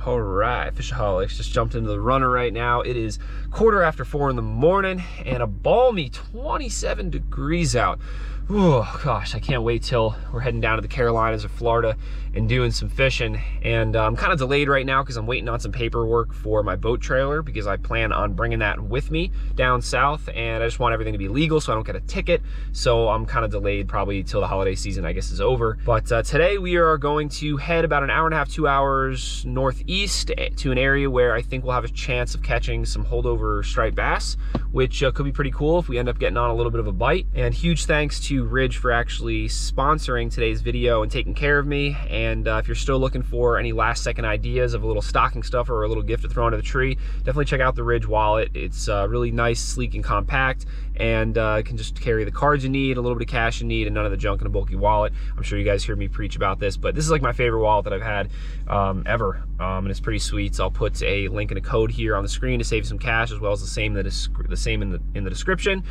All right, Fishaholics, just jumped into the runner right now. It is 4:15 in the morning and a balmy 27 degrees out. Oh gosh, I can't wait till we're heading down to the Carolinas or Florida and doing some fishing. And I'm kind of delayed right now because I'm waiting on some paperwork for my boat trailer because I plan on bringing that with me down south, and I just want everything to be legal so I don't get a ticket. So I'm kind of delayed probably till the holiday season, I guess, is over. But today we are going to head about an hour and a half, 2 hours northeast to an area where I think we'll have a chance of catching some holdover striped bass, which could be pretty cool if we end up getting on a little bit of a bite. And huge thanks to Ridge for actually sponsoring today's video and taking care of me. And if you're still looking for any last second ideas of a little stocking stuffer or a little gift to throw into the tree, definitely check out the Ridge wallet. It's really nice, sleek, and compact, and it can just carry the cards you need, a little bit of cash you need, and none of the junk in a bulky wallet. I'm sure you guys hear me preach about this, but this is like my favorite wallet that I've had ever, and it's pretty sweet. So I'll put a link and a code here on the screen to save some cash, as well as the same in the description.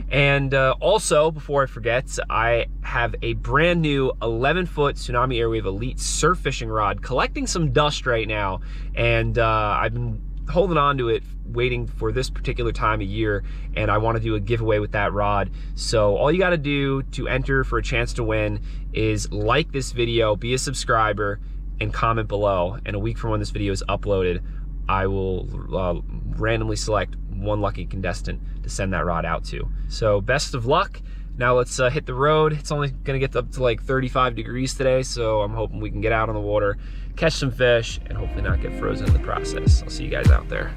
And also, before I forget, I have a brand new 11-foot Tsunami Airwave Elite surf fishing rod collecting some dust right now, and I've been holding on to it, waiting for this particular time of year, and I want to do a giveaway with that rod. So all you got to do to enter for a chance to win is like this video, be a subscriber, and comment below. And a week from when this video is uploaded, I will randomly select one lucky contestant to send that rod out to. So best of luck. Now let's hit the road. It's only gonna get up to like 35 degrees today, so I'm hoping we can get out on the water, catch some fish, and hopefully not get frozen in the process. I'll see you guys out there.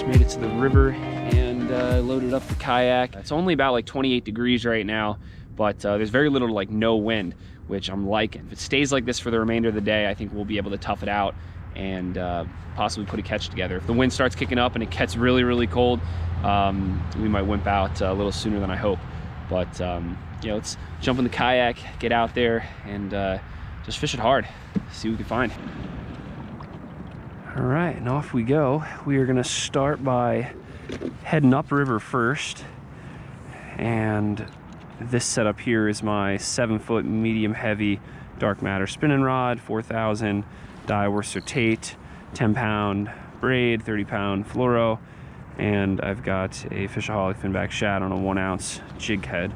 Made it to the river and loaded up the kayak. It's only about like 28 degrees right now, but there's very little to like no wind, which I'm liking. If it stays like this for the remainder of the day, I think we'll be able to tough it out and possibly put a catch together. If the wind starts kicking up and it gets really, really cold, we might wimp out a little sooner than I hope. But yeah, let's jump in the kayak, get out there, and just fish it hard, see what we can find. All right, and off we go. We are gonna start by heading upriver first. And this setup here is my 7-foot medium heavy dark matter spinning rod, 4,000 Dye-Worcester Tate, 10-pound braid, 30-pound fluoro. And I've got a FishAholic finback shad on a 1-ounce jig head.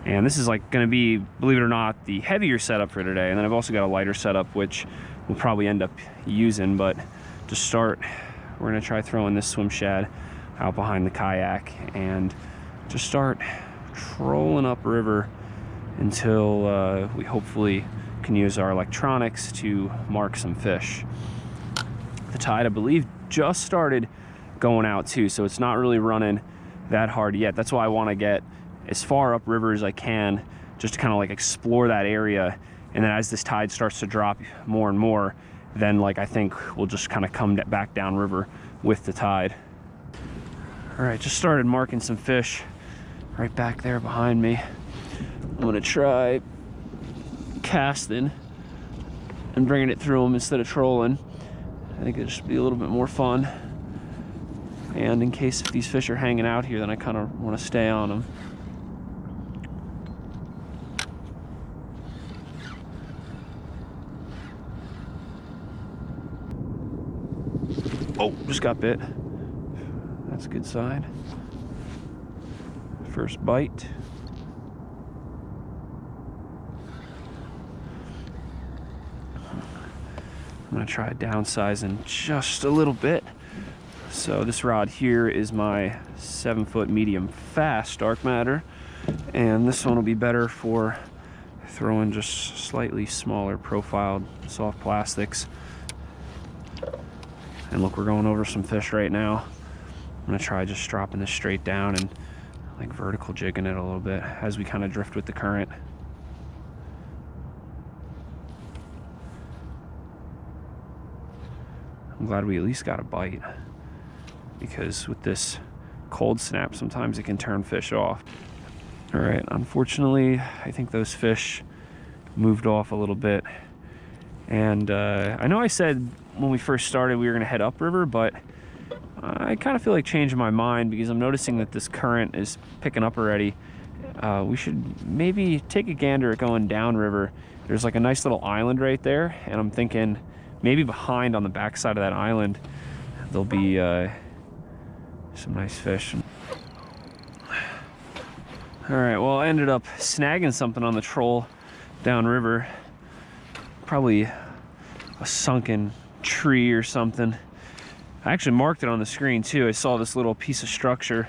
And this is like gonna be, believe it or not, the heavier setup for today. And then I've also got a lighter setup, which we'll probably end up using, but to start, we're gonna try throwing this swim shad out behind the kayak and just start trolling upriver until we hopefully can use our electronics to mark some fish. The tide, I believe, just started going out too, so it's not really running that hard yet. That's why I want to get as far upriver as I can, just to kind of like explore that area. And then as this tide starts to drop more and more, then like I think we'll just kind of come back down river with the tide. All right, just started marking some fish right back there behind me. I'm gonna try casting and bringing it through them instead of trolling. I think it should be a little bit more fun. And in case if these fish are hanging out here, then I kind of want to stay on them. Oh, just got bit. That's a good sign. First bite. I'm gonna try downsizing just a little bit. So this rod here is my 7-foot medium fast dark matter, and this one will be better for throwing just slightly smaller profiled soft plastics. And look, we're going over some fish right now. I'm gonna try just dropping this straight down and like vertical jigging it a little bit as we kind of drift with the current. I'm glad we at least got a bite, because with this cold snap, sometimes it can turn fish off. All right, unfortunately, I think those fish moved off a little bit. And I know I said when we first started we were gonna head upriver, but I kind of feel like changing my mind, because I'm noticing that this current is picking up already. We should maybe take a gander at going downriver. There's like a nice little island right there, and I'm thinking maybe behind on the backside of that island there'll be some nice fish. All right, well, I ended up snagging something on the troll downriver. Probably a sunken tree or something. I actually marked it on the screen too. I saw this little piece of structure,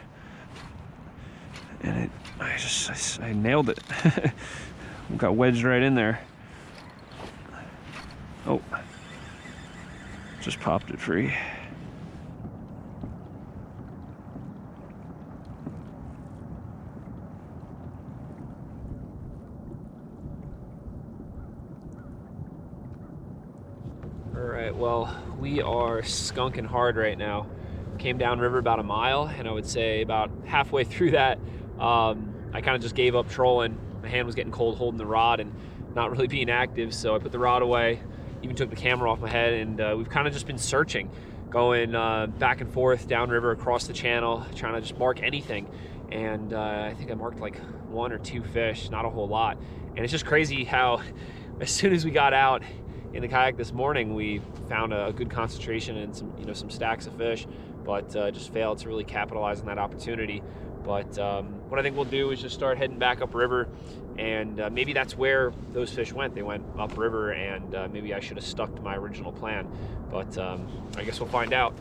and I nailed it. Got wedged right in there. Oh, just popped it free. Well, we are skunking hard right now. Came down river about a mile, and I would say about halfway through that, I kind of just gave up trolling. My hand was getting cold holding the rod and not really being active, so I put the rod away, even took the camera off my head, and we've kind of just been searching, going back and forth downriver across the channel, trying to just mark anything. And I think I marked like 1 or 2 fish, not a whole lot. And it's just crazy how as soon as we got out in the kayak this morning, we found a good concentration and some stacks of fish, but just failed to really capitalize on that opportunity. But what I think we'll do is just start heading back upriver, and maybe that's where those fish went. They went upriver, and maybe I should have stuck to my original plan. But I guess we'll find out.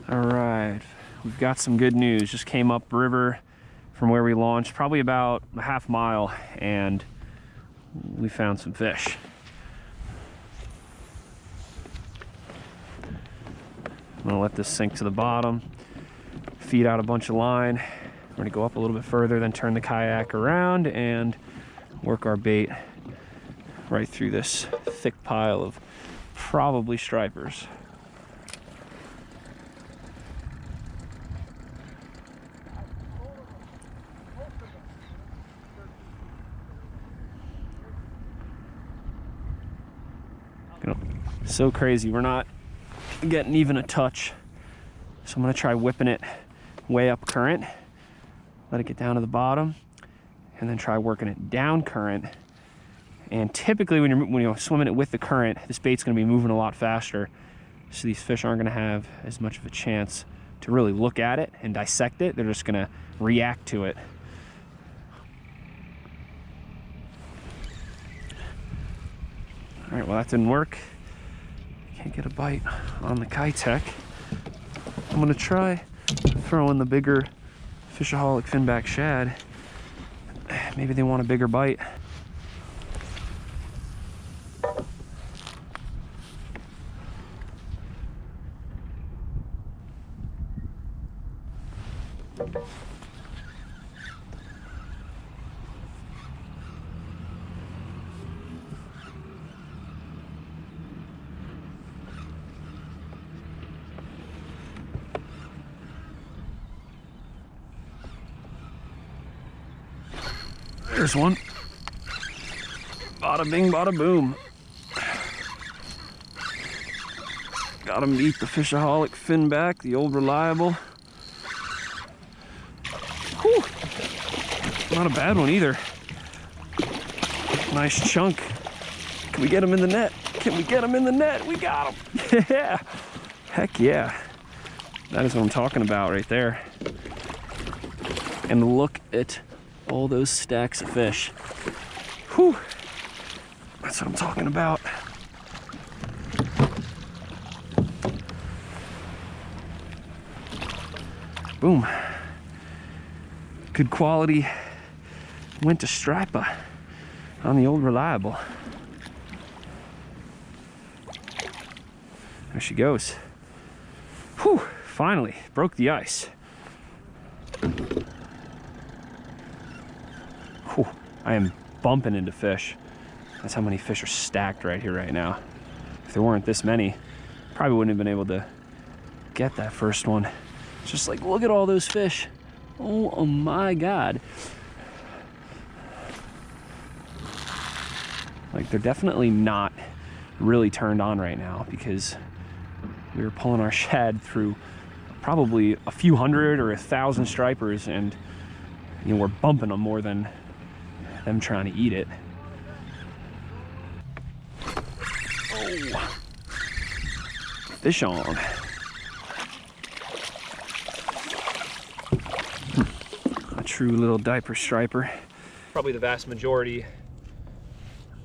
All right, we've got some good news. Just came upriver from where we launched, probably about a half mile, and we found some fish. I'm gonna let this sink to the bottom, feed out a bunch of line. We're gonna go up a little bit further, then turn the kayak around and work our bait right through this thick pile of probably stripers. So crazy, we're not getting even a touch. So I'm gonna try whipping it way up current, let it get down to the bottom, and then try working it down current. And typically when you're swimming it with the current, this bait's gonna be moving a lot faster. So these fish aren't gonna have as much of a chance to really look at it and dissect it. They're just gonna react to it. All right, well, that didn't work. Can't get a bite on the Kitech. I'm gonna try throwing the bigger FishAholic finback shad. Maybe they want a bigger bite. There's one. Bada bing, bada boom. Got him to eat the FishAholic finback, the old reliable. Whew. Not a bad one either. Nice chunk. Can we get him in the net? Can we get him in the net? We got him. Yeah. Heck yeah. That is what I'm talking about right there. And look at all those stacks of fish. Whew. That's what I'm talking about. Boom. Good quality winter striper on the old reliable. There she goes. Whew, finally broke the ice. Whew, I am bumping into fish. That's how many fish are stacked right here right now. If there weren't this many, probably wouldn't have been able to get that first one. It's just like, look at all those fish. Oh my God. Like, they're definitely not really turned on right now because we were pulling our shad through probably a few hundred or 1,000 stripers, and you know, we're bumping them more than them trying to eat it. Oh, fish on. A true little diaper striper. Probably the vast majority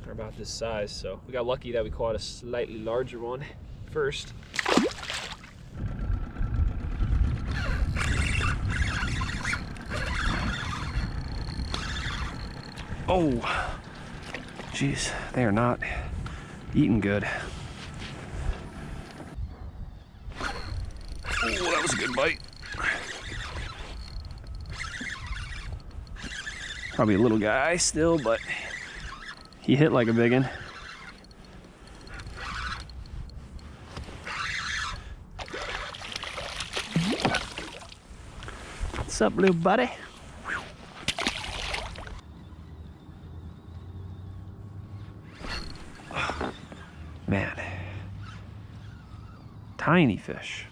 are about this size, so we got lucky that we caught a slightly larger one first. Oh, geez, they are not eating good. Oh, that was a good bite. Probably a little guy still, but he hit like a big one. What's up, little buddy? Man, tiny fish.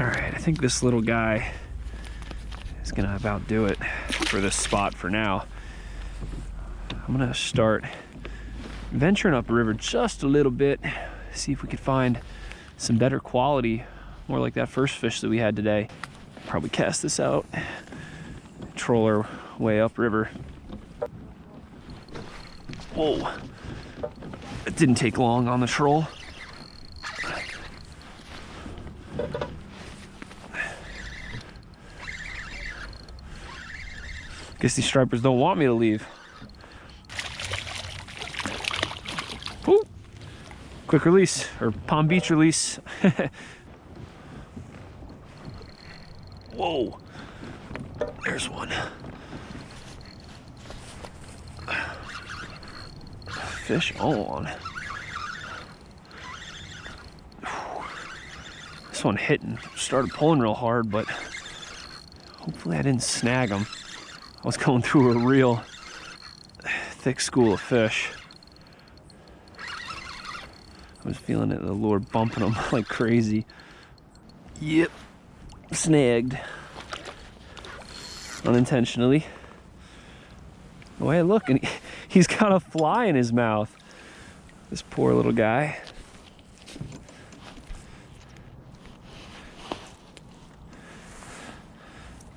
All right, I think this little guy is gonna about do it for this spot for now. I'm gonna start venturing upriver just a little bit, see if we could find some better quality, more like that first fish that we had today. Probably cast this out, troll our way upriver. Whoa, it didn't take long on the troll. Guess these stripers don't want me to leave. Ooh. Quick release, or Palm Beach release. Whoa, there's one. Fish on. This one hit and started pulling real hard, but hopefully I didn't snag him. I was going through a real thick school of fish. I was feeling it, the lure bumping them like crazy. Yep, snagged. Unintentionally. Oh, hey, look, and he's got a fly in his mouth. This poor little guy.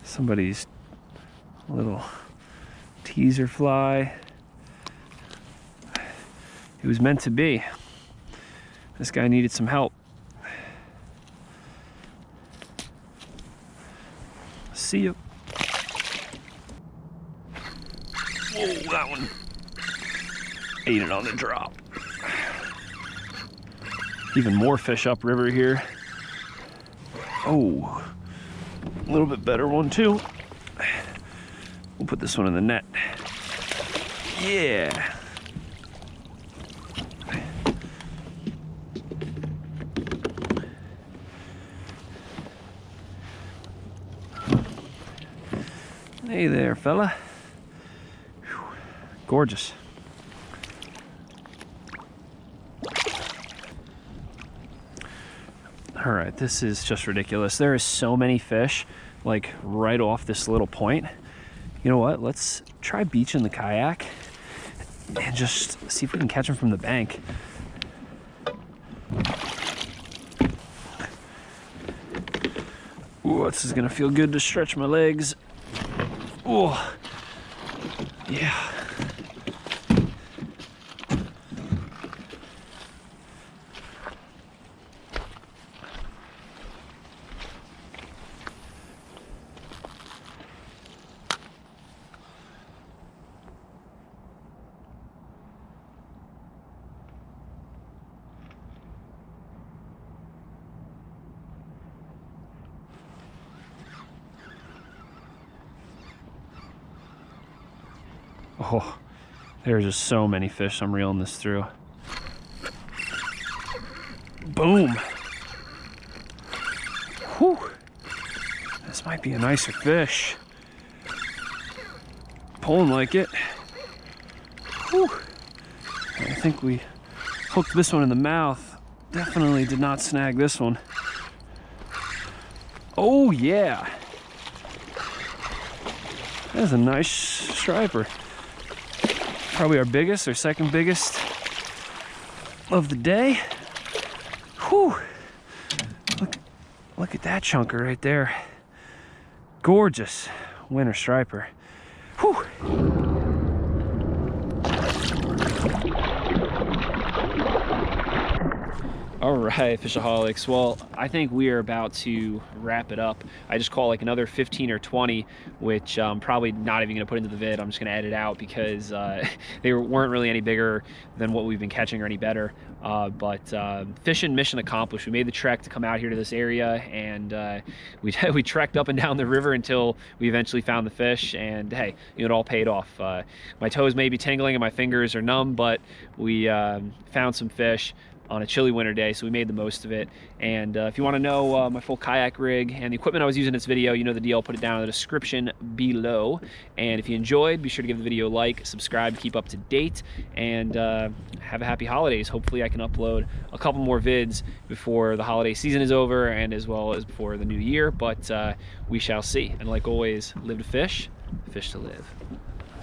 Somebody's little teaser fly. It was meant to be. This guy needed some help. See you. Whoa, that one ate it on the drop. Even more fish upriver here. Oh, a little bit better one too. We'll put this one in the net. Yeah. Hey there, fella. Whew. Gorgeous. All right, this is just ridiculous. There is so many fish, like right off this little point. You know what? Let's try beaching the kayak and just see if we can catch them from the bank. Ooh, this is gonna feel good to stretch my legs. Oh, yeah. Oh, there's just so many fish I'm reeling this through. Boom. Whew. This might be a nicer fish. Pulling like it. Whew. I think we hooked this one in the mouth. Definitely did not snag this one. Oh yeah. That's a nice striper. Probably our biggest or second biggest of the day. Whew. Look at that chunker right there. Gorgeous winter striper. Whew. All right, Fishaholics. Well, I think we are about to wrap it up. I just caught like another 15 or 20, which I'm probably not even gonna put into the vid. I'm just gonna edit out because they weren't really any bigger than what we've been catching or any better. But fishing mission accomplished. We made the trek to come out here to this area, and we trekked up and down the river until we eventually found the fish, and hey, it all paid off. My toes may be tingling and my fingers are numb, but we found some fish on a chilly winter day, so we made the most of it. And if you want to know my full kayak rig and the equipment I was using in this video, you know the deal. I'll put it down in the description below. And if you enjoyed, be sure to give the video a like, subscribe to keep up to date, and have a happy holidays. Hopefully I can upload a couple more vids before the holiday season is over, and as well as before the new year, but we shall see. And like always, live to fish, fish to live.